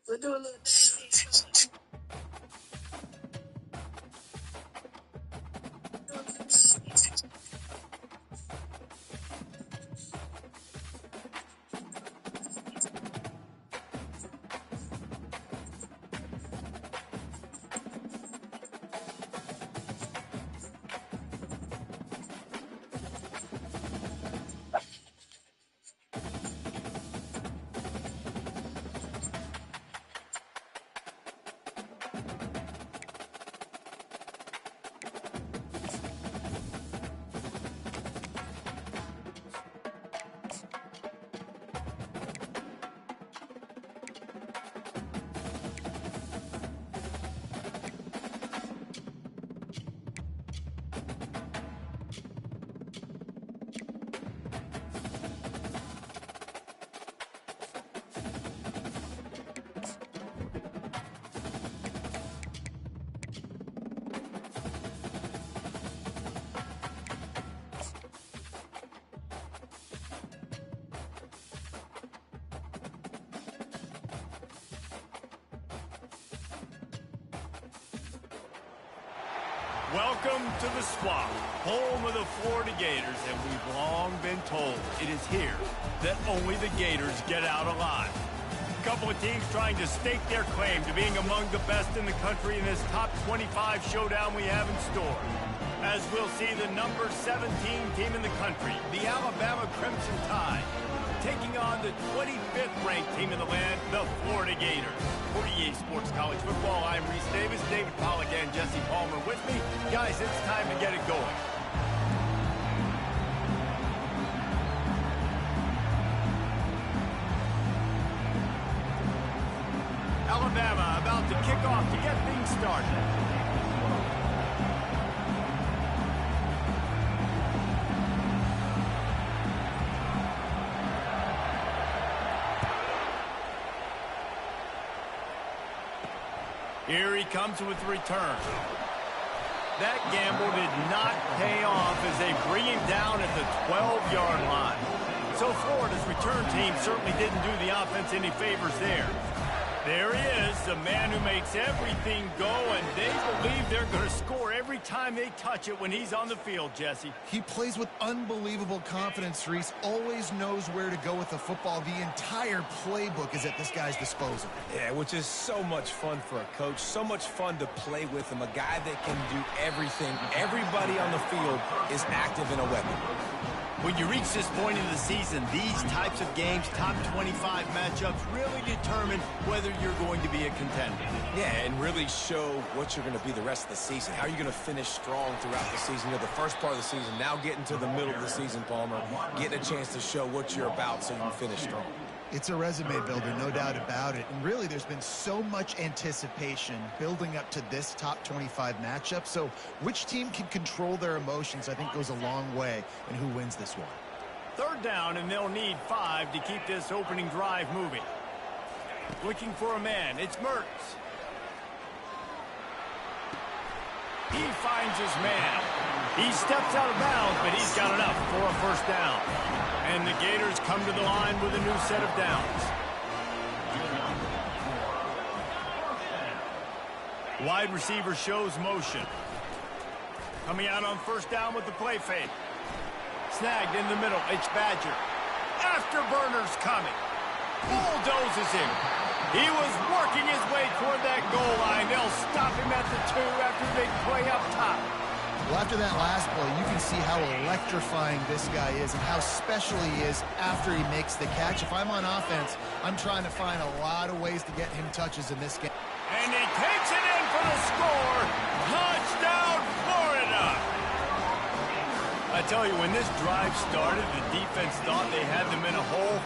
We'll do a little. Welcome to the Swamp, home of the Florida Gators, and we've long been told it is here that only the Gators get out alive. A couple of teams trying to stake their claim to being among the best in the country in this top 25 showdown we have in store. As we'll see the number 17 team in the country, the Alabama Crimson Tide, taking on the 25th ranked team in the land, the Florida Gators. For EA Sports College Football, I'm Reese Davis, David Pollack, and Jesse Palmer with me. Guys, it's time to get it going. Alabama about to kick off to get things started. Here he comes with the return. That gamble did not pay off as they bring him down at the 12-yard line. So Florida's return team certainly didn't do the offense any favors there. There he is, the man who makes everything go, and they believe they're going to score every time they touch it when he's on the field, Jesse. He plays with unbelievable confidence, Reese. Always knows where to go with the football. The entire playbook is at this guy's disposal. Yeah, which is so much fun for a coach. So much fun to play with him. A guy that can do everything. Everybody on the field is active in a weapon. When you reach this point in the season, these types of games, top 25 matchups, really determine whether you're going to be a contender. Yeah, and really show what you're going to be the rest of the season. How are you going to finish strong throughout the season? You know, the first part of the season, now getting to the middle of the season, Palmer, getting a chance to show what you're about so you can finish strong. It's a resume builder, no doubt about it. And really, there's been so much anticipation building up to this top 25 matchup. So which team can control their emotions, I think, goes a long way in who wins this one. Third down, and they'll need 5 to keep this opening drive moving. Looking for a man. It's Mertz. He finds his man. He steps out of bounds, but he's got enough for a first down. And the Gators come to the line with a new set of downs. Wide receiver shows motion. Coming out on first down with the play fake. Snagged in the middle. It's Badger. Afterburner's coming. Bulldozes him. He was working his way toward that goal line. They'll stop him at the 2 after they play up top. Well, after that last play, you can see how electrifying this guy is and how special he is after he makes the catch. If I'm on offense, I'm trying to find a lot of ways to get him touches in this game. And he takes it in for the score. Touchdown, Florida! I tell you, when this drive started, the defense thought they had them in a hole.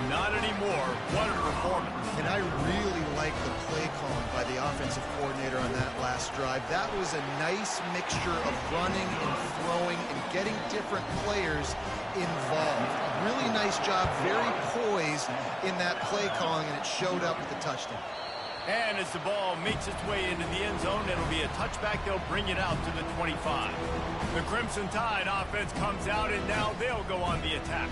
Not anymore. What a performance. And I really like the play calling by the offensive coordinator on that last drive. That was a nice mixture of running and throwing and getting different players involved. Really nice job, very poised in that play calling, and it showed up with the touchdown. And as the ball makes its way into the end zone, it'll be a touchback. They'll bring it out to the 25. The Crimson Tide offense comes out, and now they'll go on the attack.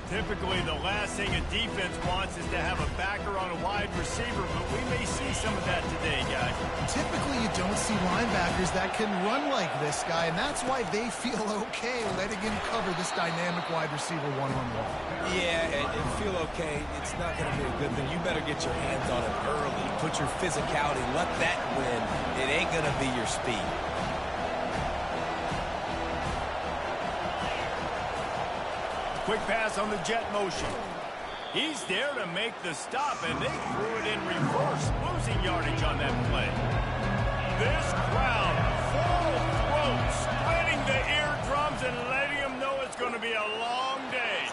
Typically, the last thing a defense wants is to have a backer on a wide receiver, but we may see some of that today, guys. Typically, you don't see linebackers that can run like this guy, and that's why they feel okay letting him cover this dynamic wide receiver one-on-one. Yeah, and feel okay, it's not going to be a good thing. You better get your hands on him early. Put your physicality. Let that win. It ain't going to be your speed. Quick pass on the jet motion. He's there to make the stop, and they threw it in reverse, losing yardage on that play. This crowd, full throat, splitting the eardrums and letting them know it's going to be a long day.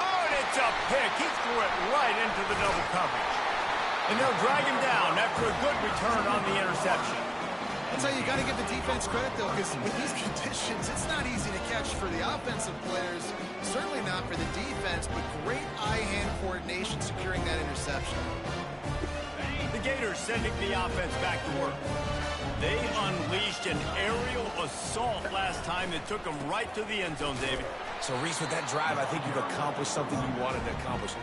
Oh, and it's a pick. He threw it right into the double coverage. And they'll drag him down after a good return on the interception. That's how you got to give the defense credit, though, because with these conditions, it's not easy to catch for the offensive players, certainly not for the defense, but great eye-hand coordination securing that interception. The Gators sending the offense back to work. They unleashed an aerial assault last time that took them right to the end zone, David. So, Reese, with that drive, I think you've accomplished something you wanted to accomplish.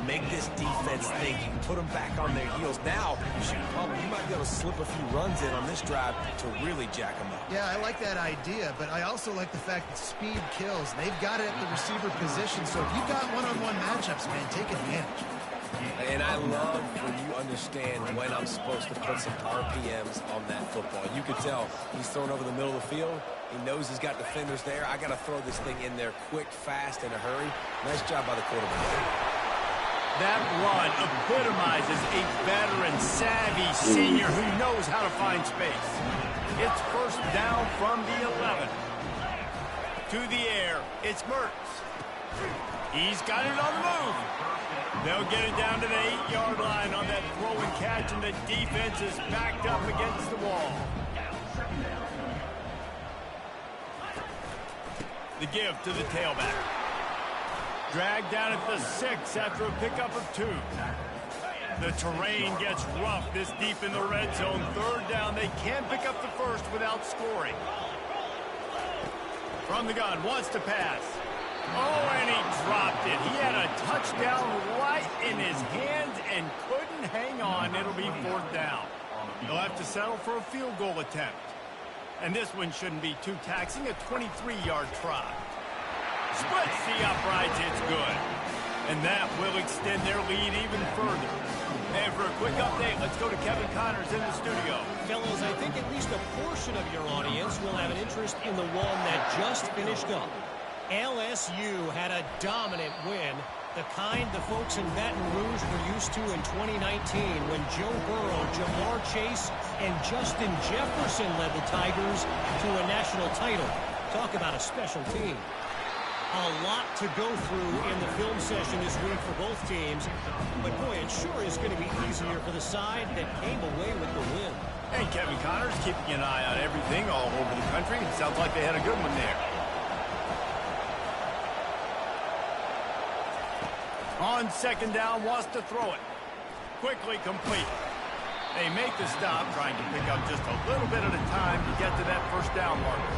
Make this defense think. You put them back on their heels. Now, you might be able to slip a few runs in on this drive to really jack them up. Yeah, I like that idea, but I also like the fact that speed kills. They've got it at the receiver position, so if you've got one-on-one matchups, man, take advantage. And I love when you understand when I'm supposed to put some RPMs on that football. You could tell he's throwing over the middle of the field. He knows he's got defenders there. I got to throw this thing in there quick, fast, in a hurry. Nice job by the quarterback. That run epitomizes a veteran, savvy senior who knows how to find space. It's first down from the 11. To the air, it's Mertz. He's got it on the move. They'll get it down to the 8-yard line on that throw and catch, and the defense is backed up against the wall. The give to the tailback. Dragged down at the 6 after a pickup of 2. The terrain gets rough this deep in the red zone. Third down, they can't pick up the first without scoring. From the gun, wants to pass. Oh, and he dropped it. He had a touchdown right in his hands and couldn't hang on. It'll be fourth down. He'll have to settle for a field goal attempt. And this one shouldn't be too taxing, a 23-yard try. Splits the uprights, it's good. And that will extend their lead even further. And for a quick update, let's go to Kevin Connors in the studio. Fellas, I think at least a portion of your audience will have an interest in the one that just finished up. LSU had a dominant win, the kind the folks in Baton Rouge were used to in 2019 when Joe Burrow, Jamar Chase, and Justin Jefferson led the Tigers to a national title. Talk about a special team. A lot to go through in the film session this week for both teams, but boy, it sure is going to be easier for the side that came away with the win. And Kevin Connors keeping an eye on everything all over the country. It sounds like they had a good one there. On second down, wants to throw it. Quickly complete. They make the stop, trying to pick up just a little bit at a time to get to that first down marker.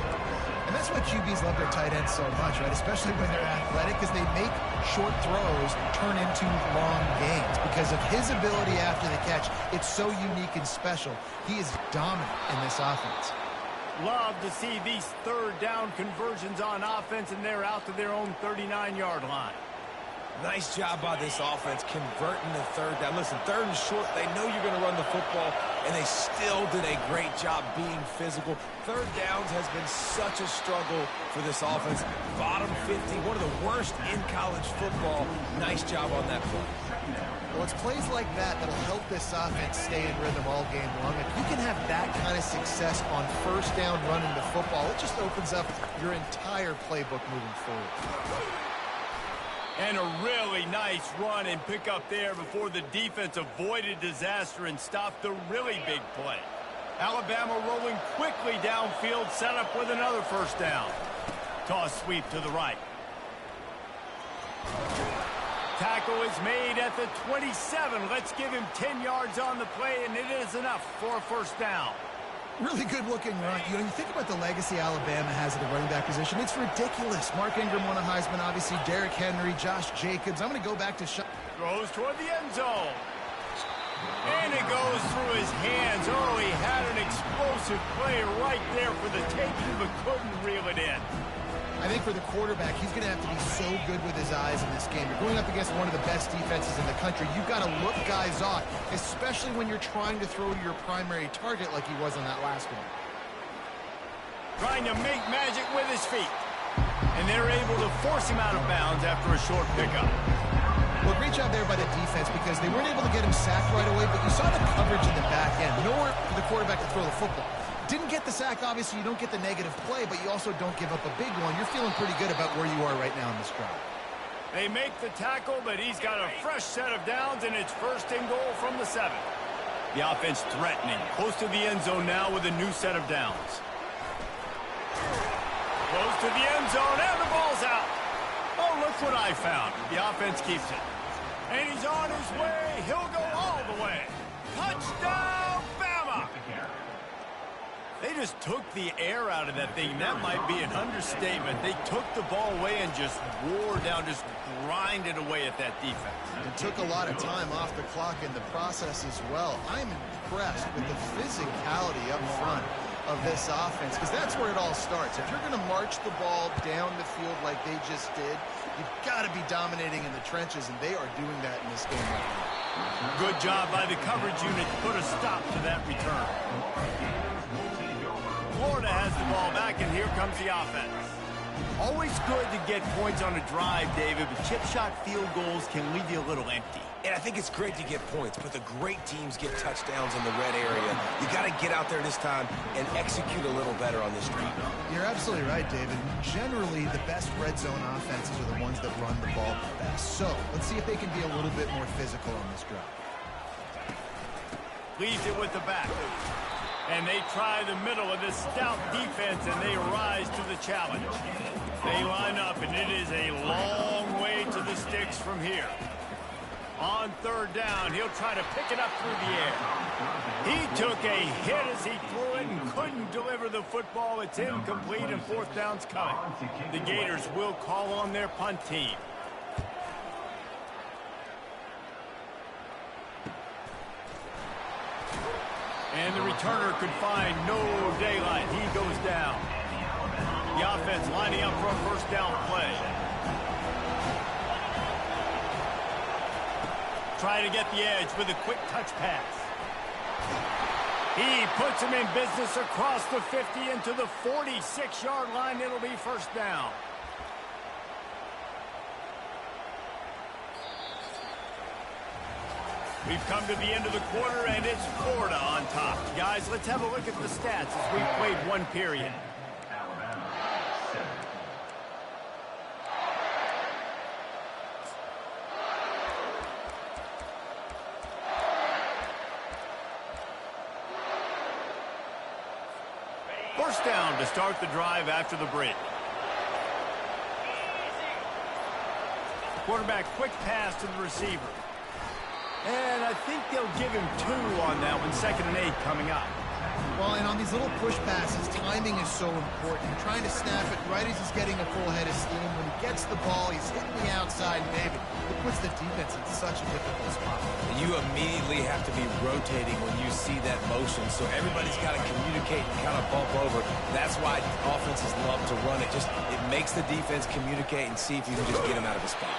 And that's why QBs love their tight ends so much, right? Especially when they're athletic, because they make short throws turn into long gains. Because of his ability after the catch, it's so unique and special. He is dominant in this offense. Love to see these third down conversions on offense, and they're out to their own 39-yard line. Nice job by this offense converting the third down. Listen, third and short, they know you're going to run the football, and they still did a great job being physical. Third downs has been such a struggle for this offense. Bottom 50, one of the worst in college football. Nice job on that play. Well, it's plays like that that'll help this offense stay in rhythm all game long. If you can have that kind of success on first down running the football, it just opens up your entire playbook moving forward. And a really nice run and pick up there before the defense avoided disaster and stopped the really big play. Alabama rolling quickly downfield, set up with another first down. Toss sweep to the right. Tackle is made at the 27. Let's give him 10 yards on the play, and it is enough for a first down. Really good-looking run. You know, you think about the legacy Alabama has at the running back position. It's ridiculous. Mark Ingram won a Heisman, obviously. Derrick Henry, Josh Jacobs. I'm going to go back to throws toward the end zone. And it goes through his hands. Oh, he had an explosive play right there for the taking, but couldn't reel it in. I think for the quarterback, he's going to have to be so good with his eyes in this game. You're going up against one of the best defenses in the country. You've got to look guys off, especially when you're trying to throw to your primary target like he was on that last one. Trying to make magic with his feet. And they're able to force him out of bounds after a short pickup. Well, great job there by the defense because they weren't able to get him sacked right away, but you saw the coverage in the back end. Nowhere for the quarterback to throw the football. Didn't get the sack, obviously. You don't get the negative play, but you also don't give up a big one. You're feeling pretty good about where you are right now in this drive. They make the tackle, but he's got a fresh set of downs, and it's first and goal from the 7. The offense threatening. Close to the end zone now with a new set of downs. Close to the end zone, and the ball's out. Oh, look what I found. The offense keeps it. And he's on his way. He'll go all the way. Touchdown, Bama! They just took the air out of that thing. That might be an understatement. They took the ball away and just wore down, just grinded away at that defense. It took a lot of time off the clock in the process as well. I'm impressed with the physicality up front of this offense because that's where it all starts. If you're going to march the ball down the field like they just did, you've got to be dominating in the trenches, and they are doing that in this game right now. Good job by the coverage unit to put a stop to that return. Florida has the ball back, and here comes the offense. Always good to get points on a drive, David, but chip shot field goals can leave you a little empty. And I think it's great to get points, but the great teams get touchdowns in the red area. You got to get out there this time and execute a little better on this drive. You're absolutely right, David. Generally, the best red zone offenses are the ones that run the ball the best. So let's see if they can be a little bit more physical on this drive. Leaves it with the back. And they try the middle of this stout defense, and they rise to the challenge. They line up, and it is a long way to the sticks from here. On third down, he'll try to pick it up through the air. He took a hit as he threw it and couldn't deliver the football. It's incomplete, and fourth down's coming. The Gators will call on their punt team. And the returner could find no daylight. He goes down. The offense lining up for a first down play. Trying to get the edge with a quick touch pass. He puts him in business across the 50 into the 46-yard line. It'll be first down. We've come to the end of the quarter, and it's Florida on top. Guys, let's have a look at the stats as we've played one period. First down to start the drive after the break. Quarterback quick pass to the receiver. And I think they'll give him 2 on that one, 2nd and 8 coming up. Well, and on these little push passes, timing is so important. You're trying to snap it right as he's getting a full head of steam. When he gets the ball, he's hitting the outside, maybe. It puts the defense in such a difficult spot. You immediately have to be rotating when you see that motion, so everybody's got to communicate and kind of bump over. That's why offenses love to run it. It makes the defense communicate and see if you can just get him out of his spot.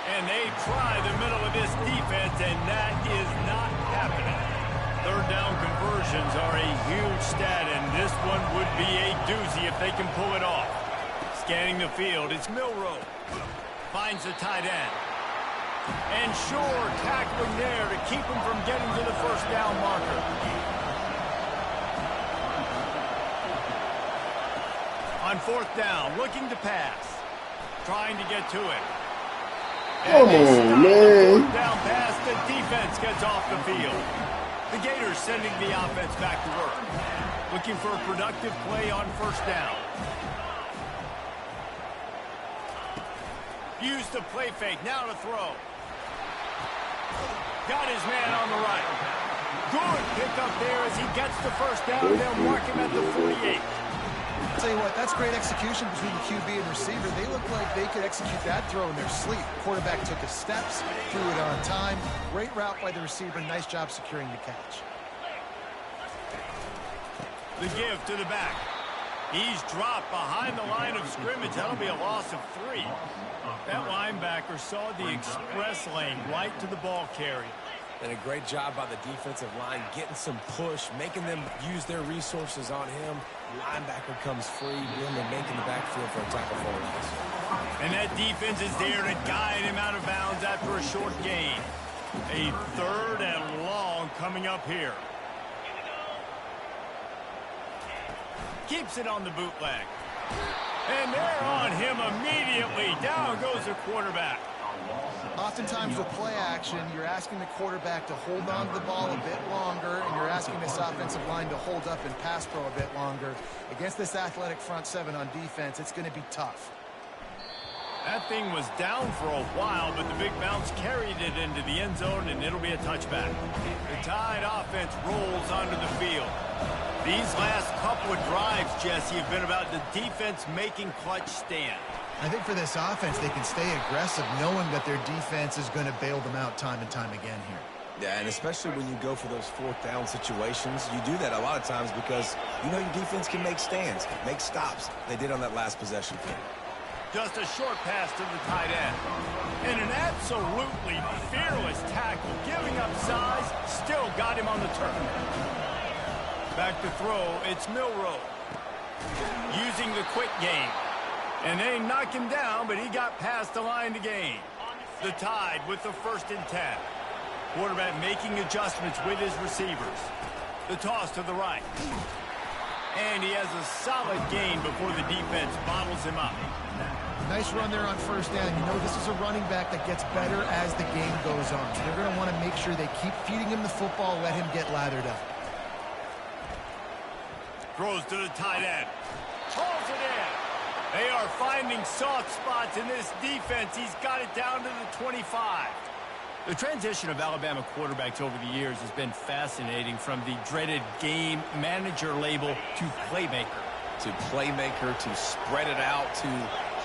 And they try the middle of this defense, and that is not happening. Third down conversions are a huge stat, and this one would be a doozy if they can pull it off. Scanning the field, it's Milroe. Finds the tight end. And Shore tackling there to keep him from getting to the first down marker. On fourth down, looking to pass. Trying to get to it. Come on, man. Down pass, the defense gets off the field. The Gators sending the offense back to work. Looking for a productive play on first down. Use the play fake, now to throw. Got his man on the right. Good pick up there as he gets the first down. They'll mark him at the 48. Tell you what, that's great execution between the QB and receiver. They look like they could execute that throw in their sleep. Quarterback took his steps, threw it on time. Great route by the receiver. Nice job securing the catch. The give to the back. He's dropped behind the line of scrimmage. That'll be a loss of 3. That linebacker saw the express lane right to the ball carrier. And a great job by the defensive line, getting some push, making them use their resources on him. Linebacker comes free, really making the backfield for a tackle for a loss. And that defense is there to guide him out of bounds after a short gain. A 3rd and long coming up here. Keeps it on the bootleg. And they're on him immediately. Down goes the quarterback. Oftentimes with play action, you're asking the quarterback to hold on to the ball a bit longer, and you're asking this offensive line to hold up and pass pro a bit longer. Against this athletic front 7 on defense, it's going to be tough. That thing was down for a while, but the big bounce carried it into the end zone, and it'll be a touchback. The Tide offense rolls onto the field. These last couple of drives, Jesse, have been about the defense making clutch stand. I think for this offense, they can stay aggressive knowing that their defense is going to bail them out time and time again here. Yeah, and especially when you go for those 4th down situations, you do that a lot of times because you know your defense can make stands, make stops. They did on that last possession. Just a short pass to the tight end. And an absolutely fearless tackle, giving up size, still got him on the turf. Back to throw, it's Milroe. Using the quick game. And they knock him down, but he got past the line to gain. The Tide with the 1st and 10. Quarterback making adjustments with his receivers. The toss to the right. And he has a solid gain before the defense bottles him up. Nice run there on 1st down. You know this is a running back that gets better as the game goes on. So they're going to want to make sure they keep feeding him the football, let him get lathered up. Throws to the tight end. Pulls it in. They are finding soft spots in this defense. He's got it down to the 25. The transition of Alabama quarterbacks over the years has been fascinating, from the dreaded game manager label to playmaker. To playmaker, to spread it out, to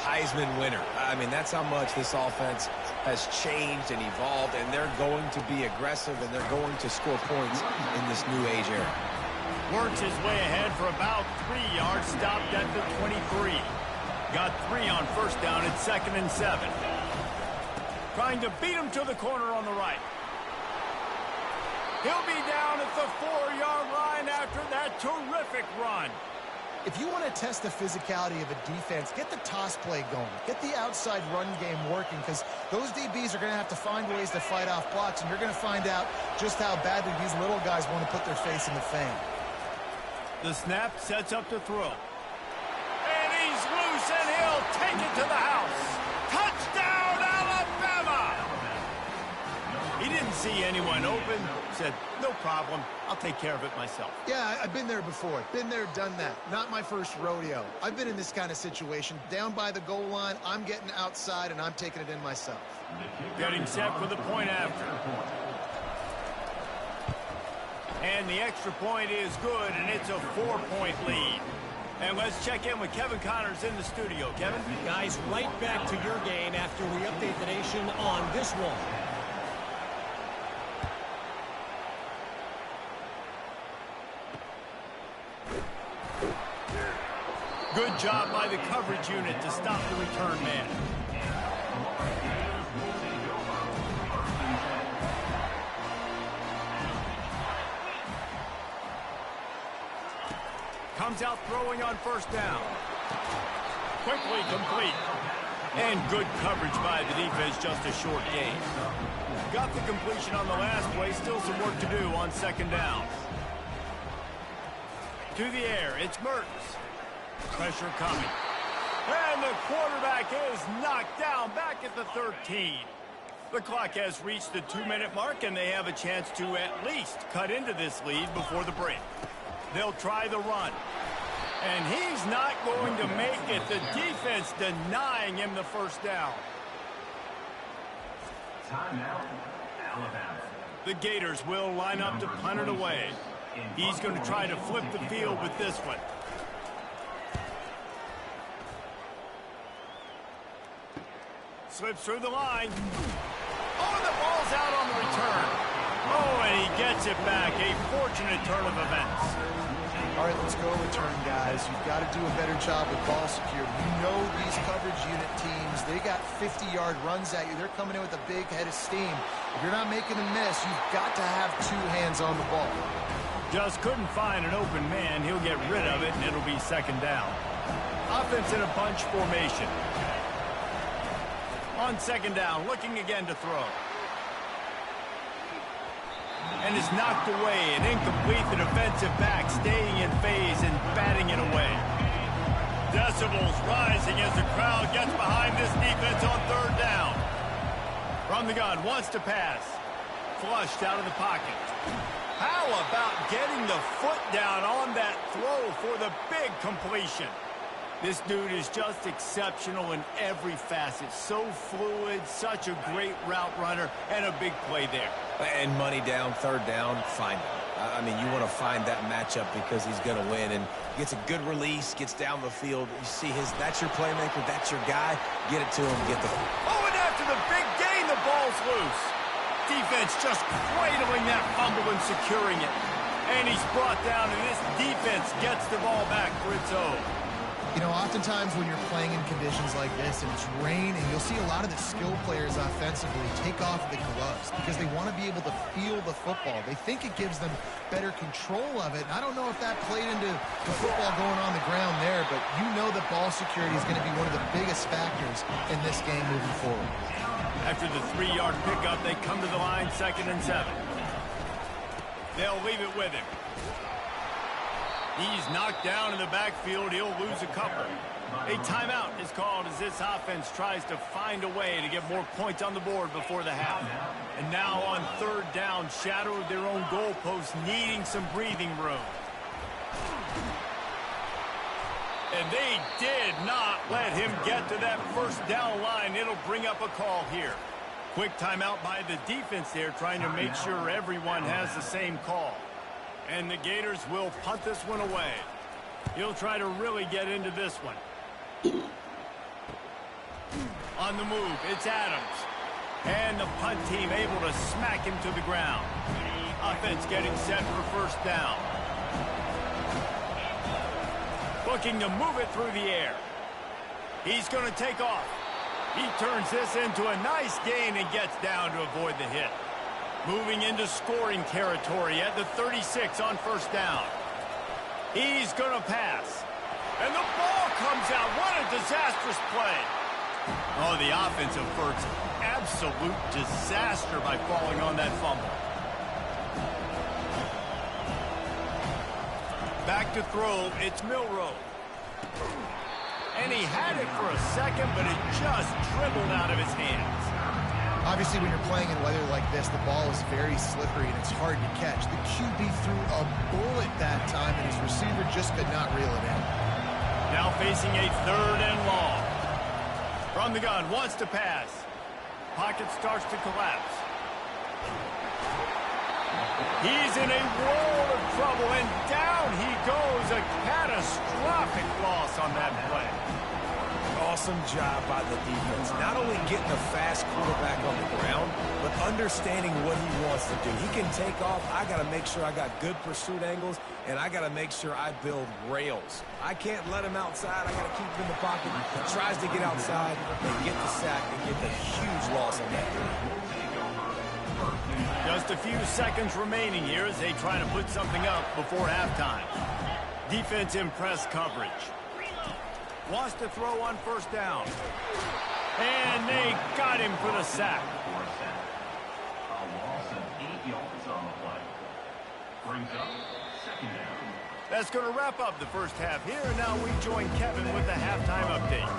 Heisman winner. I mean, that's how much this offense has changed and evolved, and they're going to be aggressive, and they're going to score points in this new age era. Works his way ahead for about 3 yards, stopped at the 23. Got 3 on 1st down at 2nd and 7. Trying to beat him to the corner on the right. He'll be down at the 4-yard line after that terrific run. If you want to test the physicality of a defense, get the toss play going. Get the outside run game working, because those DBs are going to have to find ways to fight off blocks, and you're going to find out just how badly these little guys want to put their face in the fan. The snap sets up to throw. And he's loose, and he'll take it to the house. Touchdown, Alabama! He didn't see anyone open. Said, no problem. I'll take care of it myself. Yeah, I've been there before. Been there, done that. Not my first rodeo. I've been in this kind of situation. Down by the goal line, I'm getting outside, and I'm taking it in myself. Getting set for the point after. And the extra point is good, and it's a 4-point lead. And let's check in with Kevin Connors in the studio. Kevin? Guys, right back to your game after we update the nation on this one. Good job by the coverage unit to stop the return man. Comes out throwing on 1st down. Quickly complete. And good coverage by the defense, just a short gain. Got the completion on the last play, still some work to do on 2nd down. To the air, it's Mertens. Pressure coming. And the quarterback is knocked down back at the 13. The clock has reached the 2-minute mark, and they have a chance to at least cut into this lead before the break. They'll try the run. And he's not going to make it. The defense denying him the 1st down. Timeout, Alabama. The Gators will line up to punt it away. He's going to try to flip the field with this one. Slips through the line. Oh, and the ball's out on the return. Oh, and he gets it back. A fortunate turn of events. All right, let's go return, guys. You've got to do a better job with ball security. You know these coverage unit teams, they got 50-yard runs at you. They're coming in with a big head of steam. If you're not making a miss, you've got to have two hands on the ball. Just couldn't find an open man. He'll get rid of it, and it'll be second down. Offense in a bunch formation. On second down, looking again to throw. And is knocked away and incomplete. The defensive back staying in phase and batting it away. Decibels rising as the crowd gets behind this defense on third down. From the gun, wants to pass. Flushed out of the pocket. How about getting the foot down on that throw for the big completion? This dude is just exceptional in every facet. So fluid, such a great route runner, and a big play there. And money down, third down, find him. I mean, you want to find that matchup because he's going to win. And gets a good release, gets down the field. You see that's your playmaker, that's your guy. Get it to him, get the... Oh, and after the big gain, the ball's loose. Defense just cradling that fumble and securing it. And he's brought down, and this defense gets the ball back for its own. You know, oftentimes when you're playing in conditions like this and it's raining, you'll see a lot of the skill players offensively take off the gloves because they want to be able to feel the football. They think it gives them better control of it. And I don't know if that played into the football going on the ground there, but you know that ball security is going to be one of the biggest factors in this game moving forward. After the 3-yard pickup, they come to the line, 2nd and 7. They'll leave it with him. He's knocked down in the backfield. He'll lose a couple. A timeout is called as this offense tries to find a way to get more points on the board before the half. And now on third down, shadow of their own goalpost, needing some breathing room. And they did not let him get to that first down line. It'll bring up a call here. Quick timeout by the defense there, trying to make sure everyone has the same call. And the Gators will punt this one away. He'll try to really get into this one. On the move, it's Adams. And the punt team able to smack him to the ground. Offense getting set for first down. Looking to move it through the air. He's going to take off. He turns this into a nice gain and gets down to avoid the hit. Moving into scoring territory at the 36 on first down. He's going to pass. And the ball comes out. What a disastrous play. Oh, the offense averts absolute disaster by falling on that fumble. Back to throw, it's Milroe. And he had it for a second, but it just dribbled out of his hands. Obviously, when you're playing in weather like this, the ball is very slippery and it's hard to catch. The QB threw a bullet that time, and his receiver just could not reel it in. Now facing a 3rd and long. From the gun, wants to pass. Pocket starts to collapse. He's in a world of trouble, and down he goes. A catastrophic loss on that play. Awesome job by the defense. Not only getting a fast quarterback on the ground, but understanding what he wants to do. He can take off. I got to make sure I got good pursuit angles, and I got to make sure I build rails. I can't let him outside. I got to keep him in the pocket. He tries to get outside and get the sack and get the huge loss on that play. Just a few seconds remaining here as they try to put something up before halftime. Defense in press coverage. Wants to throw on first down. And they got him for the sack. A loss of 8 yards on the play. Brings up 2nd down. That's going to wrap up the first half here. And now we join Kevin with the halftime update.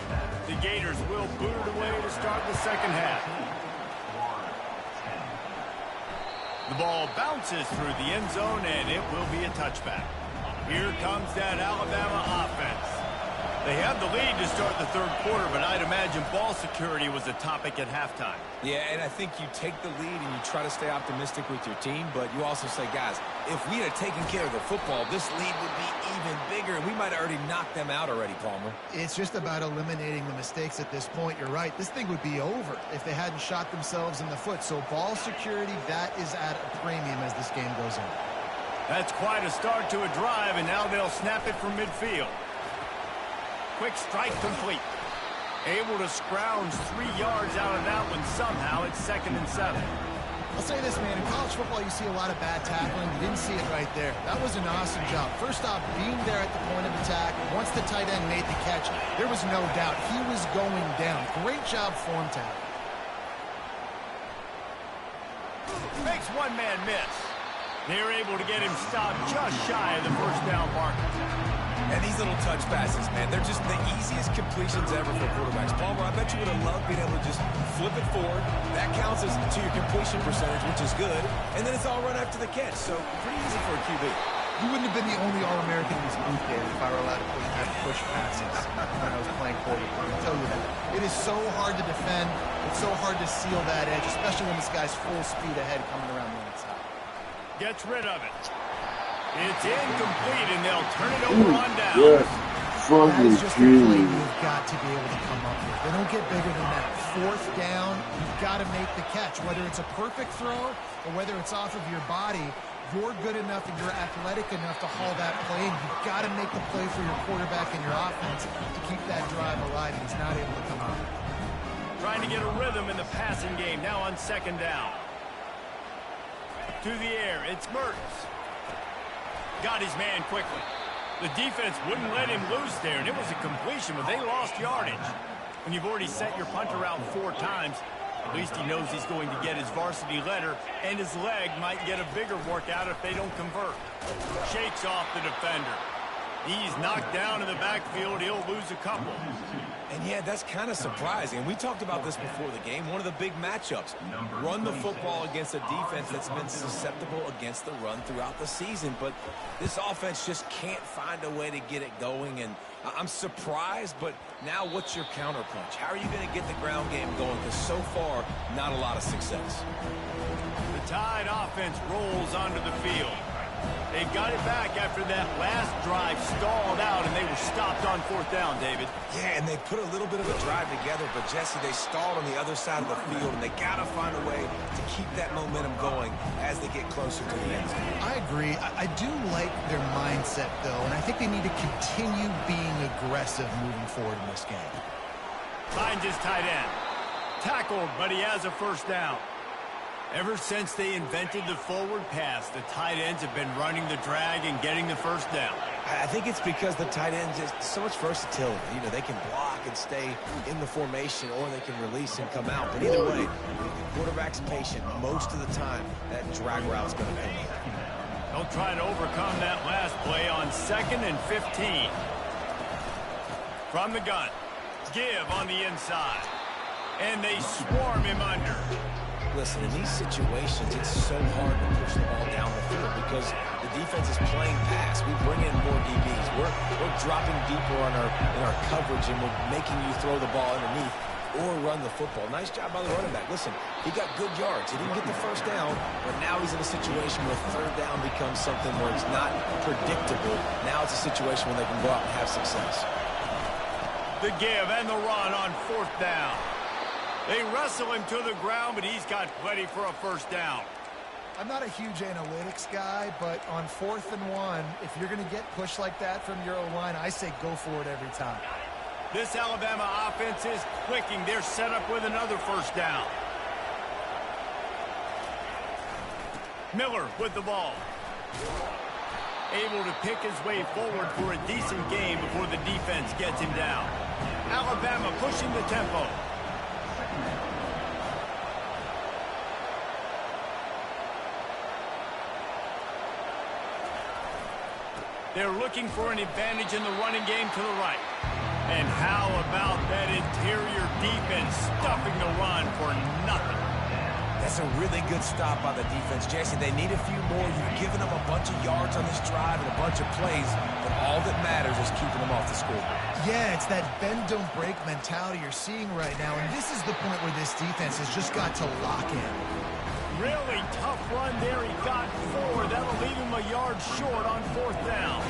The Gators will boot it away to start the second half. The ball bounces through the end zone, and it will be a touchback. Here comes that Alabama offense. They have the lead to start the third quarter, but I'd imagine ball security was a topic at halftime. Yeah, and I think you take the lead and you try to stay optimistic with your team, but you also say, guys, if we had taken care of the football, this lead would be even bigger, and we might have already knocked them out already, Palmer. It's just about eliminating the mistakes at this point. You're right. This thing would be over if they hadn't shot themselves in the foot. So ball security, that is at a premium as this game goes on. That's quite a start to a drive, and now they'll snap it from midfield. Quick strike complete. Able to scrounge 3 yards out of that one somehow. It's 2nd and 7. I'll say this, man. In college football, you see a lot of bad tackling. You didn't see it right there. That was an awesome job. First off, being there at the point of attack. Once the tight end made the catch, there was no doubt he was going down. Great job form tackle. Makes one man miss. They're able to get him stopped just shy of the first down marker. And these little touch passes, man, they're just the easiest completions ever for quarterbacks. Palmer, I bet you would have loved being able to just flip it forward. That counts as to your completion percentage, which is good. And then it's all run after the catch. So pretty easy for a QB. You wouldn't have been the only All-American in this booth game if I were allowed to push passes when I was playing quarterback. I'll tell you that. It is so hard to defend. It's so hard to seal that edge, especially when this guy's full speed ahead coming around the outside. Gets rid of it. It's incomplete, and they'll turn it over on down. Yes. That is just a play you've got to be able to come up with. They don't get bigger than that. 4th down, you've got to make the catch. Whether it's a perfect throw or whether it's off of your body, you're good enough and you're athletic enough to haul that play, and you've got to make the play for your quarterback and your offense to keep that drive alive, and he's not able to come out. Trying to get a rhythm in the passing game, now on 2nd down. To the air, it's Mertens. Got his man quickly. The defense wouldn't let him loose there, and it was a completion, but they lost yardage. When you've already sent your punter out 4 times, at least he knows he's going to get his varsity letter, and his leg might get a bigger workout if they don't convert. Shakes off the defender. He's knocked down in the backfield. He'll lose a couple. And yeah, that's kind of surprising. We talked about this before the game. One of the big matchups. Run the football against a defense that's been susceptible against the run throughout the season. But this offense just can't find a way to get it going. And I'm surprised, but now what's your counterpunch? How are you going to get the ground game going? Because so far, not a lot of success. The Tide offense rolls onto the field. They got it back after that last drive stalled out, and they were stopped on 4th down, David. Yeah, and they put a little bit of a drive together, but Jesse, they stalled on the other side of the field, and they got to find a way to keep that momentum going as they get closer to the end zone. I agree. I do like their mindset, though, and I think they need to continue being aggressive moving forward in this game. Finds his tight end. Tackled, but he has a 1st down. Ever since they invented the forward pass, the tight ends have been running the drag and getting the 1st down. I think it's because the tight ends is so much versatility. You know, they can block and stay in the formation, or they can release and come out. But either way, the quarterback's patient most of the time. That drag route's going to come in. They'll try to overcome that last play on 2nd and 15. From the gun, give on the inside. And they swarm him under. Listen, in these situations, it's so hard to push the ball down the field because the defense is playing pass. We bring in more DBs. We're dropping deeper in our coverage, and we're making you throw the ball underneath or run the football. Nice job by the running back. Listen, he got good yards. He didn't get the 1st down, but now he's in a situation where 3rd down becomes something where it's not predictable. Now it's a situation where they can go out and have success. The give and the run on 4th down. They wrestle him to the ground, but he's got plenty for a 1st down. I'm not a huge analytics guy, but on 4th and 1, if you're going to get pushed like that from your O-line, I say go for it every time. This Alabama offense is clicking. They're set up with another 1st down. Miller with the ball. Able to pick his way forward for a decent game before the defense gets him down. Alabama pushing the tempo. They're looking for an advantage in the running game to the right. And how about that interior defense stuffing the run for nothing? That's a really good stop by the defense, Jesse. They need a few more. You've given them a bunch bunch of yards on this drive and a bunch of plays, but all that matters is keeping them off the scoreboard. Yeah, it's that bend, don't break mentality you're seeing right now, and this is the point where this defense has just got to lock in. Really tough run there. He got 4. That'll leave him a yard short on 4th down.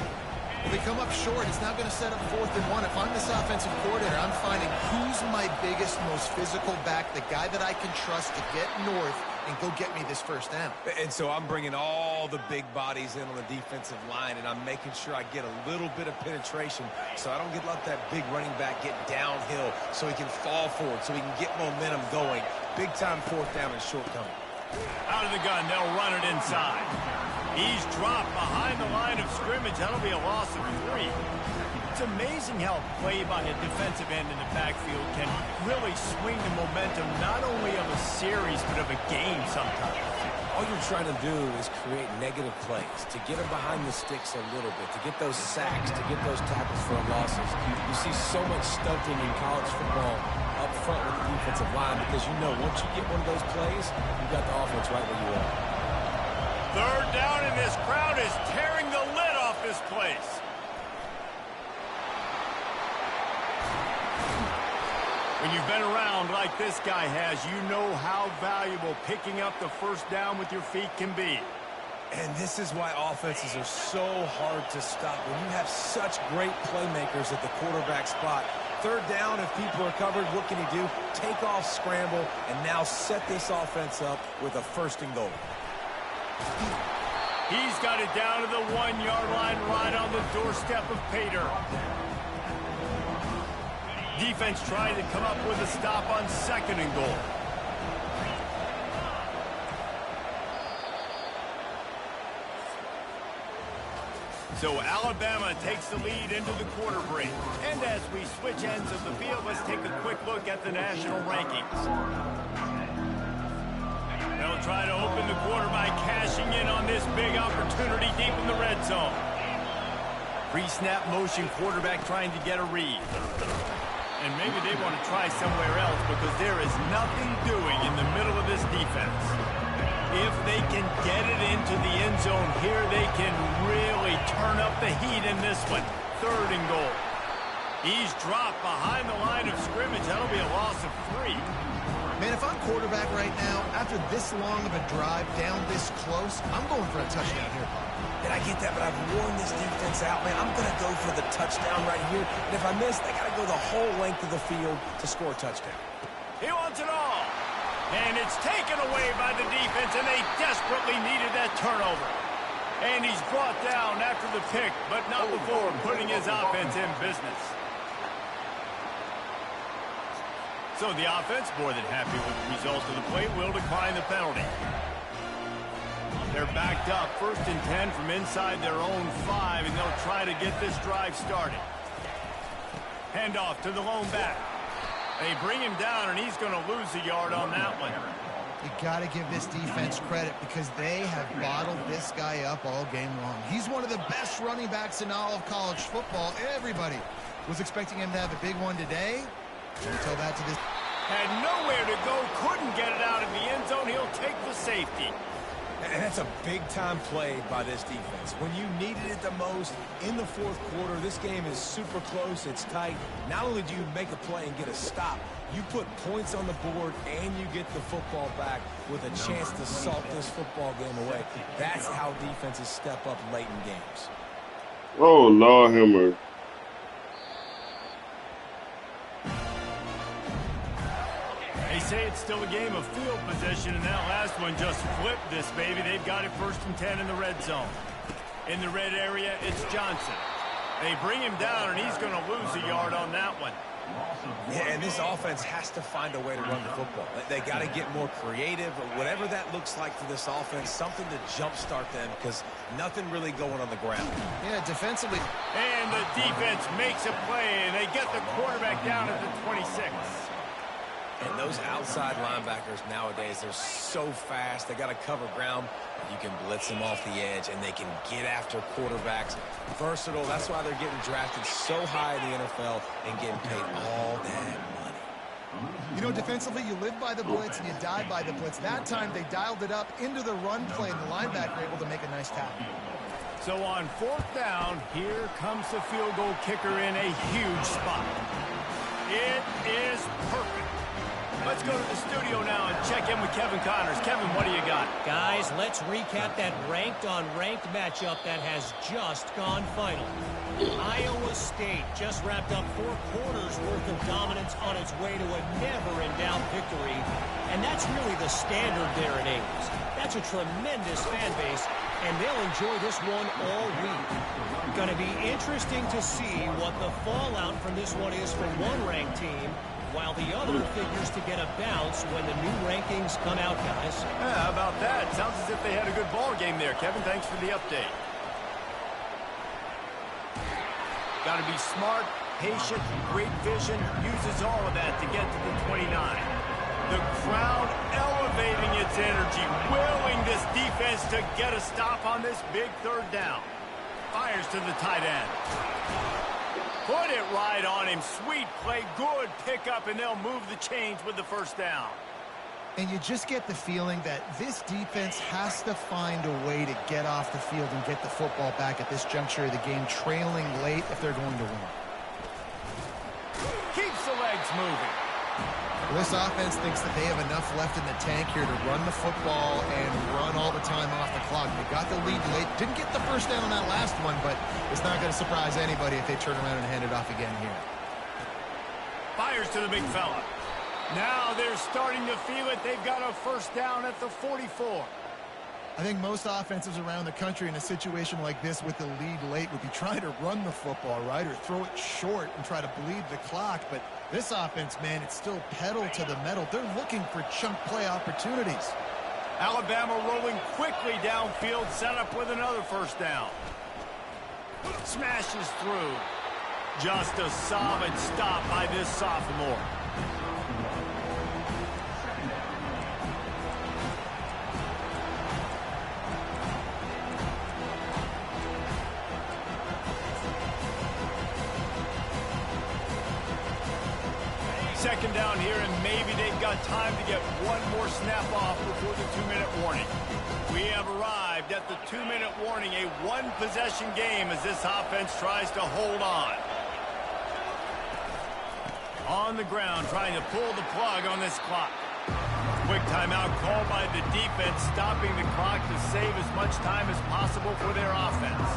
If they come up short, it's now going to set up 4th and 1. If I'm this offensive coordinator, I'm finding who's my biggest, most physical back, the guy that I can trust to get north and go get me this 1st down. And so I'm bringing all the big bodies in on the defensive line, and I'm making sure I get a little bit of penetration so I don't let that big running back get downhill so he can fall forward, so he can get momentum going. Big-time 4th down and short coming. Out of the gun, they'll run it inside. He's dropped behind the line of scrimmage. That'll be a loss of 3. It's amazing how play by a defensive end in the backfield can really swing the momentum not only of a series but of a game sometimes. All you're trying to do is create negative plays, to get them behind the sticks a little bit, to get those sacks, to get those tackles for losses. You see so much stunting in college football up front with the defensive line because you know once you get one of those plays, you've got the offense right where you are. 3rd down, and this crowd is tearing the lid off this place. When you've been around like this guy has, you know how valuable picking up the 1st down with your feet can be. And this is why offenses are so hard to stop. When you have such great playmakers at the quarterback spot, 3rd down, if people are covered, what can he do? Take off, scramble, and now set this offense up with a 1st and goal. He's got it down to the 1-yard line right on the doorstep of Pater. Defense trying to come up with a stop on 2nd and goal. So Alabama takes the lead into the quarter break. And as we switch ends of the field, let's take a quick look at the national rankings. They'll try to open the quarter by cashing in on this big opportunity deep in the red zone. Pre-snap motion quarterback trying to get a read. And maybe they want to try somewhere else because there is nothing doing in the middle of this defense. If they can get it into the end zone here, they can really turn up the heat in this one. 3rd and goal. He's dropped behind the line of scrimmage. That'll be a loss of 3. Man, if I'm quarterback right now, after this long of a drive down this close, I'm going for a touchdown here, Bob. And I get that, but I've worn this defense out, man. I'm going to go for the touchdown right here. And if I miss, they got to go the whole length of the field to score a touchdown. He wants it all. And it's taken away by the defense, and they desperately needed that turnover. And he's brought down after the pick, but not before putting his offense in business. So the offense, more than happy with the result of the play, will decline the penalty. They're backed up, 1st and 10 from inside their own 5, and they'll try to get this drive started. Handoff to the lone back. They bring him down, and he's going to lose a yard on that one. You got to give this defense credit because they have bottled this guy up all game long. He's one of the best running backs in all of college football. Everybody was expecting him to have a big one today. Until that to this. Had nowhere to go, couldn't get it out of the end zone. He'll take the safety. And that's a big-time play by this defense. When you needed it the most in the 4th quarter, this game is super close, it's tight. Not only do you make a play and get a stop, you put points on the board and you get the football back with a chance to salt this football game away. That's how defenses step up late in games. Oh, Lord have mercy. They say it's still a game of field position, and that last one just flipped this baby. They've got it 1st and 10 in the red zone. In the red area, it's Johnson. They bring him down, and he's going to lose a yard on that one. Yeah, and this offense has to find a way to run the football. They got to get more creative, or whatever that looks like for this offense, something to jumpstart them because nothing really going on the ground. Yeah, defensively. And the defense makes a play, and they get the quarterback down at the 26. And those outside linebackers nowadays, they're so fast. They got to cover ground. You can blitz them off the edge, and they can get after quarterbacks. Versatile. That's why they're getting drafted so high in the NFL and getting paid all that money. You know, defensively, you live by the blitz and you die by the blitz. That time, they dialed it up into the run play, and the linebacker able to make a nice tackle. So on 4th down, here comes the field goal kicker in a huge spot. It is perfect. Let's go to the studio now and check in with Kevin Connors. Kevin, what do you got? Guys, let's recap that ranked-on-ranked matchup that has just gone final. Iowa State just wrapped up 4 quarters worth of dominance on its way to a never-in-doubt victory. And that's really the standard there at Ames. That's a tremendous fan base, and they'll enjoy this one all week. Going to be interesting to see what the fallout from this one is for one ranked team, while the other figures to get a bounce when the new rankings come out, guys. Yeah, how about that? Sounds as if they had a good ball game there. Kevin, thanks for the update. Got to be smart, patient, great vision, uses all of that to get to the 29. The crowd elevating its energy, willing this defense to get a stop on this big 3rd down. Fires to the tight end. Put it right on him. Sweet play, good pickup, and they'll move the chains with the 1st down. And you just get the feeling that this defense has to find a way to get off the field and get the football back at this juncture of the game, trailing late if they're going to win. Keeps the legs moving. This offense thinks that they have enough left in the tank here to run the football and run all the time off the clock. They got the lead late. Didn't get the 1st down on that last one, but it's not going to surprise anybody if they turn around and hand it off again here. Fires to the big fella. Now they're starting to feel it. They've got a 1st down at the 44. I think most offenses around the country in a situation like this with the lead late would be trying to run the football, right, or throw it short and try to bleed the clock. But this offense, man, it's still pedal to the metal. They're looking for chunk play opportunities. Alabama rolling quickly downfield, set up with another 1st down. Smashes through. Just a solid stop by this sophomore. Second down here, and maybe they've got time to get one more snap off before the 2-minute warning. We have arrived at the 2-minute warning, a 1-possession game as this offense tries to hold on. On the ground, trying to pull the plug on this clock. Quick timeout called by the defense, stopping the clock to save as much time as possible for their offense.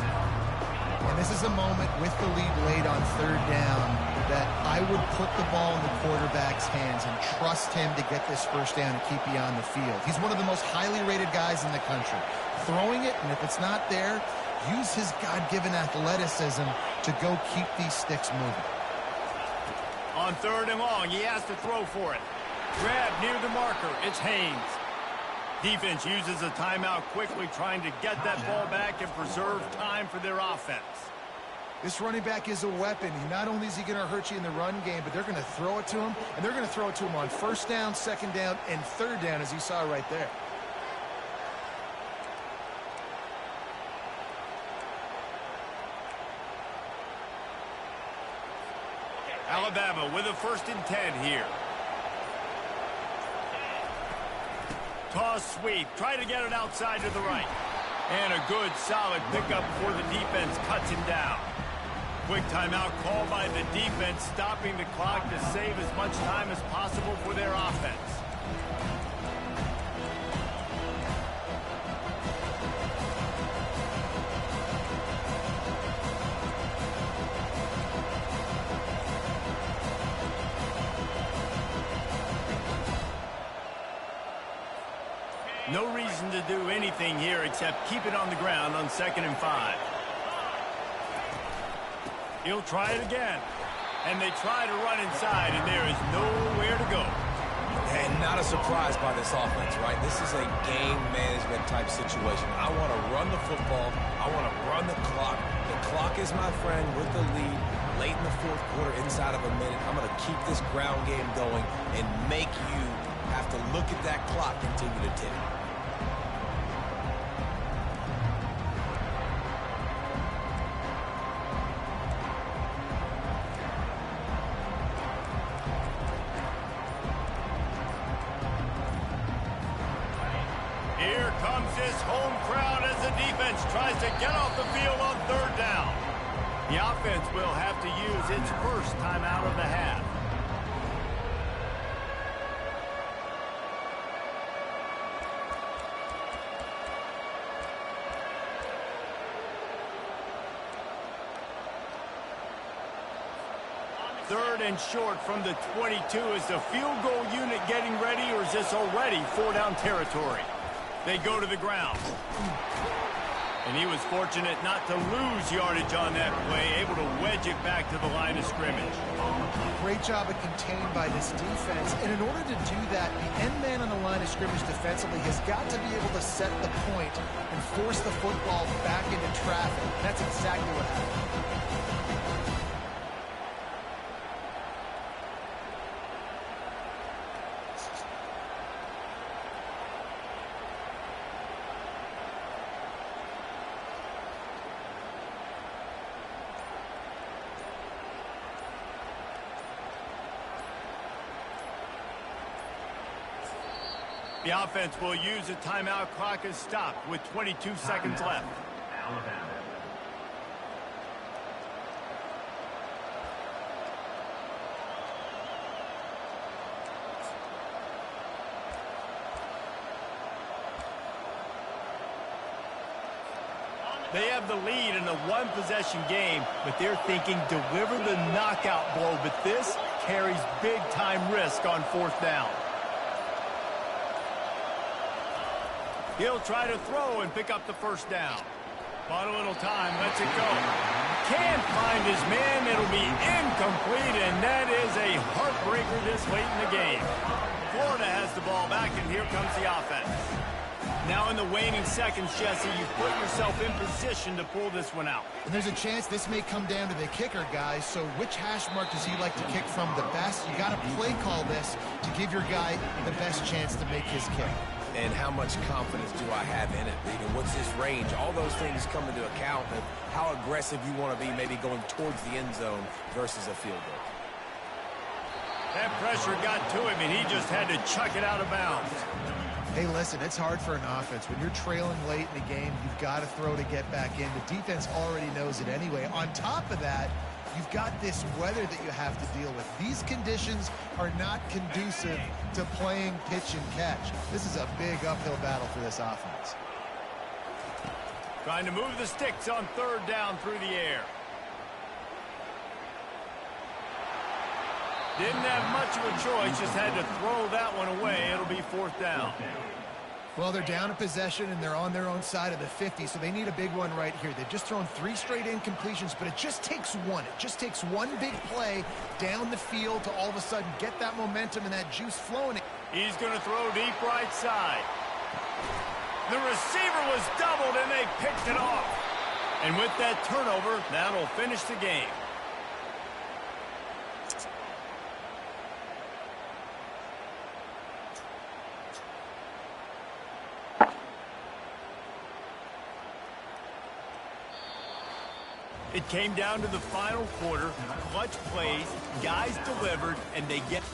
And this is a moment with the lead late on 3rd down that I would put the ball in the quarterback's hands and trust him to get this 1st down and keep you on the field. He's one of the most highly rated guys in the country. Throwing it, and if it's not there, use his God-given athleticism to go keep these sticks moving. On 3rd and long, he has to throw for it. Grab near the marker. It's Haynes. Defense uses a timeout quickly, trying to get that ball back and preserve time for their offense. This running back is a weapon. Not only is he going to hurt you in the run game, but they're going to throw it to him, and they're going to throw it to him on 1st down, 2nd down, and 3rd down, as you saw right there. Alabama with a 1st and 10 here. Toss sweep. Try to get it outside to the right. And a good, solid pickup before the defense cuts him down. Quick timeout called by the defense, stopping the clock to save as much time as possible for their offense. No reason to do anything here except keep it on the ground on 2nd and 5. He'll try it again. And they try to run inside, and there is nowhere to go. And not a surprise by this offense, right? This is a game management type situation. I want to run the football. I want to run the clock. The clock is my friend with the lead. Late in the 4th quarter, inside of a minute, I'm going to keep this ground game going and make you have to look at that clock continue to tick. Here comes this home crowd as the defense tries to get off the field on third down. The offense will have to use its first timeout of the half. Third and short from the 22. Is the field goal unit getting ready, or is this already four-down territory? They go to the ground. And he was fortunate not to lose yardage on that play, able to wedge it back to the line of scrimmage. Great job of contained by this defense. And in order to do that, the end man on the line of scrimmage defensively has got to be able to set the point and force the football back into traffic. That's exactly what happened. The offense will use a timeout. Clock is stopped with 22 seconds left. Alabama. They have the lead in a one-possession game, but they're thinking deliver the knockout blow. But this carries big-time risk on fourth down. He'll try to throw and pick up the first down. Bought a little time, lets it go. Can't find his man. It'll be incomplete, and that is a heartbreaker this late in the game. Florida has the ball back, and here comes the offense. Now in the waning seconds, Jesse, you put yourself in position to pull this one out. And there's a chance this may come down to the kicker, guys. So which hash mark does he like to kick from the best? You got to play call this to give your guy the best chance to make his kick. And how much confidence do I have in it? What's his range? All those things come into account of how aggressive you want to be, maybe going towards the end zone versus a field goal. That pressure got to him, and he just had to chuck it out of bounds. Hey, listen, it's hard for an offense. When you're trailing late in the game, you've got to throw to get back in. The defense already knows it anyway. On top of that, you've got this weather that you have to deal with. These conditions are not conducive to playing pitch and catch. This is a big uphill battle for this offense. Trying to move the sticks on third down through the air. Didn't have much of a choice, just had to throw that one away. It'll be fourth down. Well, they're down a possession, and they're on their own side of the 50, so they need a big one right here. They've just thrown 3 straight incompletions, but it just takes one. It just takes one big play down the field to all of a sudden get that momentum and that juice flowing. He's going to throw deep right side. The receiver was doubled, and they picked it off. And with that turnover, that'll finish the game. It came down to the final quarter. Clutch plays, guys delivered, and they get...